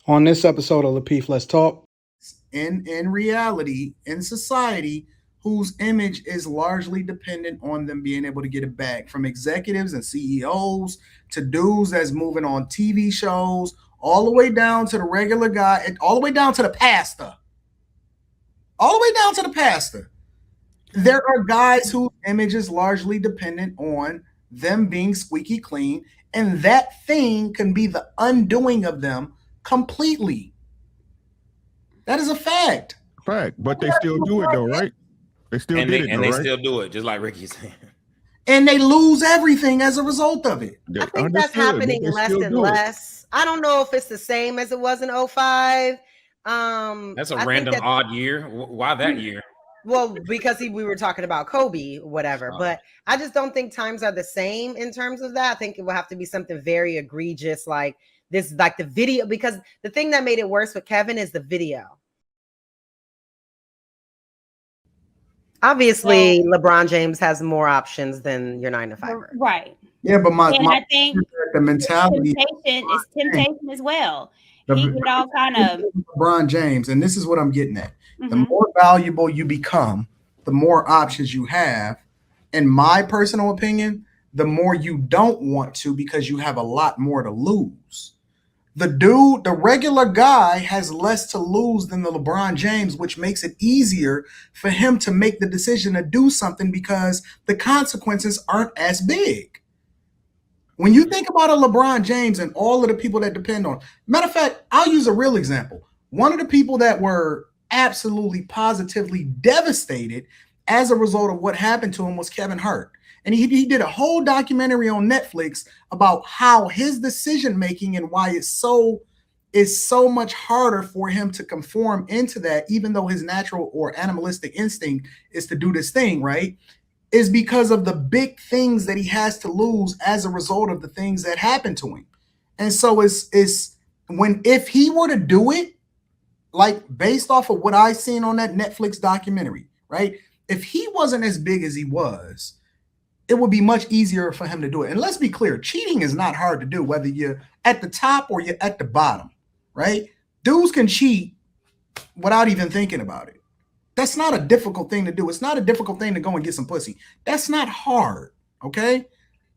On this episode of Lapeef, Let's Talk. In reality, in society, whose image is largely dependent on them being able to get it back, from executives and CEOs to dudes that's moving on TV shows, all the way down to the regular guy, and all the way down to the pastor. All the way down to the pastor. There are guys whose image is largely dependent on them being squeaky clean, and that thing can be the undoing of them completely. That is a fact. Fact, but they still do it though, right? They still and did they, it and though, they right? still do it, just like Ricky's saying. And they lose everything as a result of it. They I think that's understood, but happening they less still and do it. less. I don't know if it's the same as it was in 05. That's a I think random odd year. Why that year? Well, because we were talking about Kobe, whatever. But I just don't think times are the same in terms of that. I think it will have to be something very egregious, like this, like the video. Because the thing that made it worse with Kevin is the video. Obviously, LeBron James has more options than your 9-to-5er. Right. Yeah, but I think the mentality is temptation as well. The, He get all kind of LeBron James, and this is what I'm getting at. Mm-hmm. The more valuable you become, the more options you have. In my personal opinion, the more you don't want to because you have a lot more to lose. The regular guy has less to lose than the LeBron James, which makes it easier for him to make the decision to do something because the consequences aren't as big. When you think about a LeBron James and all of the people that depend on, matter of fact, I'll use a real example. One of the people that were absolutely positively devastated as a result of what happened to him was Kevin Hart. And he did a whole documentary on Netflix about how his decision making and why it's so much harder for him to conform into that, even though his natural or animalistic instinct is to do this thing, right? Is because of the big things that he has to lose as a result of the things that happen to him. And so if he were to do it, like based off of what I seen on that Netflix documentary, right? If he wasn't as big as he was, it would be much easier for him to do it. And let's be clear, cheating is not hard to do, whether you're at the top or you're at the bottom, right? Dudes can cheat without even thinking about it. That's not a difficult thing to do. It's not a difficult thing to go and get some pussy. That's not hard, okay?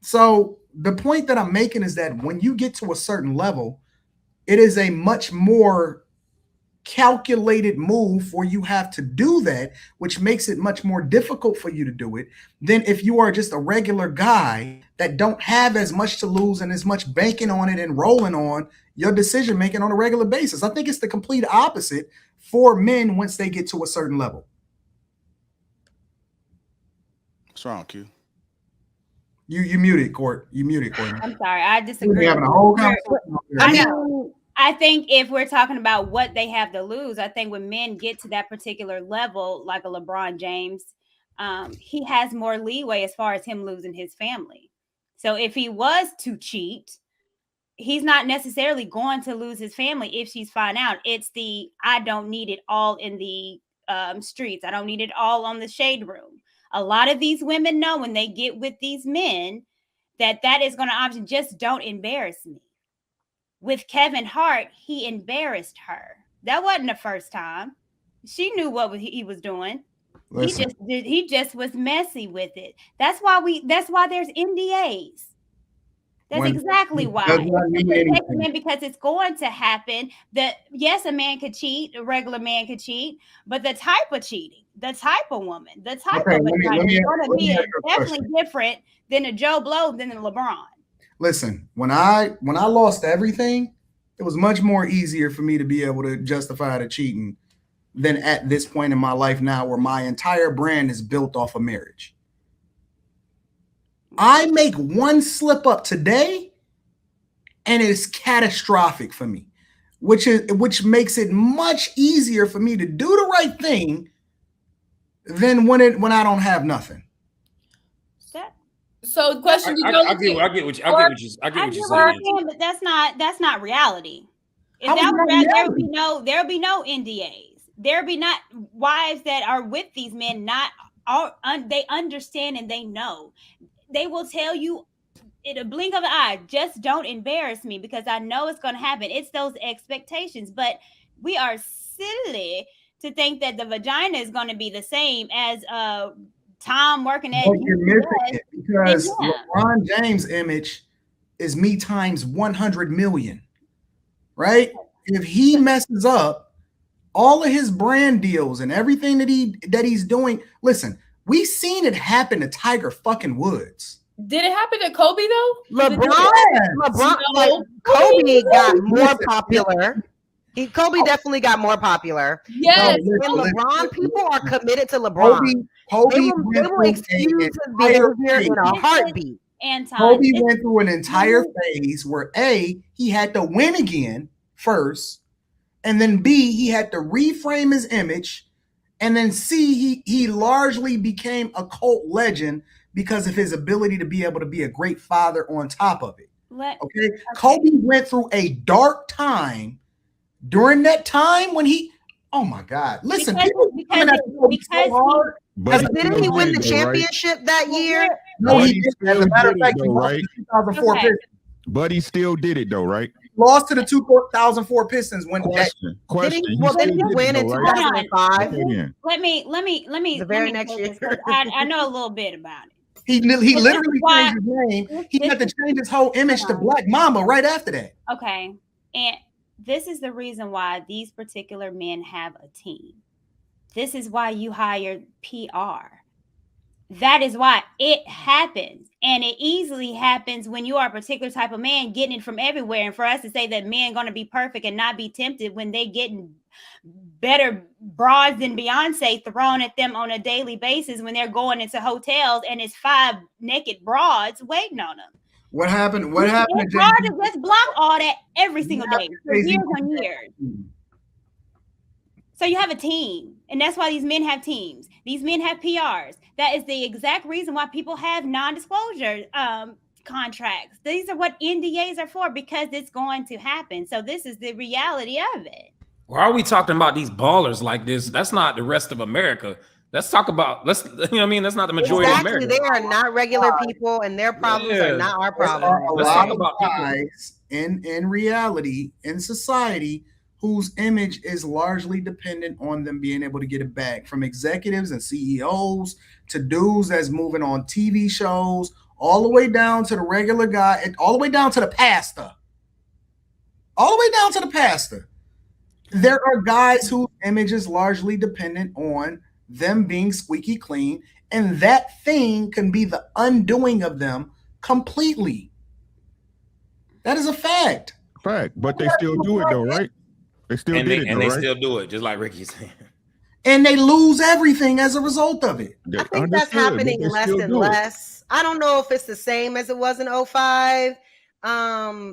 So the point that I'm making is that when you get to a certain level, it is a much more calculated move where you have to do that, which makes it much more difficult for you to do it than if you are just a regular guy that don't have as much to lose and as much banking on it and rolling on your decision making on a regular basis. I think it's the complete opposite for men once they get to a certain level. What's wrong, Q? You muted, Court. You muted, Courtney. I'm sorry, I disagree. We're having a whole conversation. I think if we're talking about what they have to lose, I think when men get to that particular level, like a LeBron James, he has more leeway as far as him losing his family. So if he was to cheat, he's not necessarily going to lose his family if she's found out. It's I don't need it all in the streets. I don't need it all on the shade room. A lot of these women know when they get with these men that is going to option. Just don't embarrass me. With Kevin Hart, he embarrassed her. That wasn't the first time. She knew what he was doing. Listen. He just was messy with it. That's why there's NDAs. That's exactly why. Because it's going to happen. That yes, a man could cheat, a regular man could cheat, but the type of cheating, the type of woman, the type of is going to be definitely different than a Joe Blow than a LeBron. Listen, when I lost everything, it was much more easier for me to be able to justify the cheating than at this point in my life now, where my entire brand is built off of marriage. I make one slip up today, and it's catastrophic for me, which makes it much easier for me to do the right thing than when I don't have nothing. So the question I get what you're saying, but that's not reality. If that was reality, there'll be no NDAs. There'll be not wives that are with these men. They understand and they know. They will tell you in a blink of an eye, just don't embarrass me because I know it's going to happen. It's those expectations, but we are silly to think that the vagina is going to be the same as Tom working at You're missing it because Yeah. LeBron James' image is me times 100 million, right? If he messes up all of his brand deals and everything that he's doing, listen, we've seen it happen to Tiger fucking Woods. Did it happen to Kobe though? LeBron, like Kobe got more popular. Kobe definitely got more popular. Yes. And LeBron, people are committed to LeBron. They will excuse his behavior in a heartbeat. Kobe went through an entire phase where A, he had to win again first, and then B, he had to reframe his image, and then C, he largely became a cult legend because of his ability to be able to be a great father on top of it. Okay. Kobe went through a dark time during that time when oh my God, listen, because didn't he win the championship that year? No, he didn't. As a matter of fact, he lost to the 2004 Pistons. But he still did it though, right? Lost to the 2004 Pistons when Question. Did he win in 2005? Let me the very next year. I know a little bit about it. He literally changed his name. He had to change his whole image to Black Mamba right after that. Okay. And this is the reason why these particular men have a team. This is why you hire PR. That is why it happens. And it easily happens when you are a particular type of man getting it from everywhere. And for us to say that men going to be perfect and not be tempted when they getting better broads than Beyonce thrown at them on a daily basis when they're going into hotels and it's 5 naked broads waiting on them. What happened? What happened? It's hard to just block all that every single day for years on years. So you have a team, and that's why these men have teams. These men have PRs. That is the exact reason why people have non-disclosure contracts. These are what NDAs are for, because it's going to happen. So this is the reality of it. Why are we talking about these ballers like this? That's not the rest of America. Let's talk about, you know what I mean? That's not the majority of America. They are not regular people, and their problems are not our problems. Let's talk about guys in reality, in society, whose image is largely dependent on them being able to get it back, from executives and CEOs to dudes that's moving on TV shows, all the way down to the regular guy, and all the way down to the pastor. All the way down to the pastor. There are guys whose image is largely dependent on them being squeaky clean, and that thing can be the undoing of them completely. That is a fact. But they still do it though, right? They still did it, and they still do it, just like Ricky's saying. And they lose everything as a result of it. I think that's happening less and less. I don't know if it's the same as it was in 2005.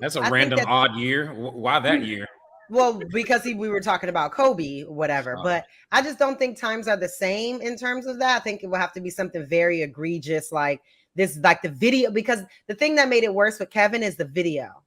That's a random odd year. Why that year? Well, because we were talking about Kobe, whatever. But I just don't think times are the same in terms of that. I think it will have to be something very egregious, like this, like the video. Because the thing that made it worse with Kevin is the video.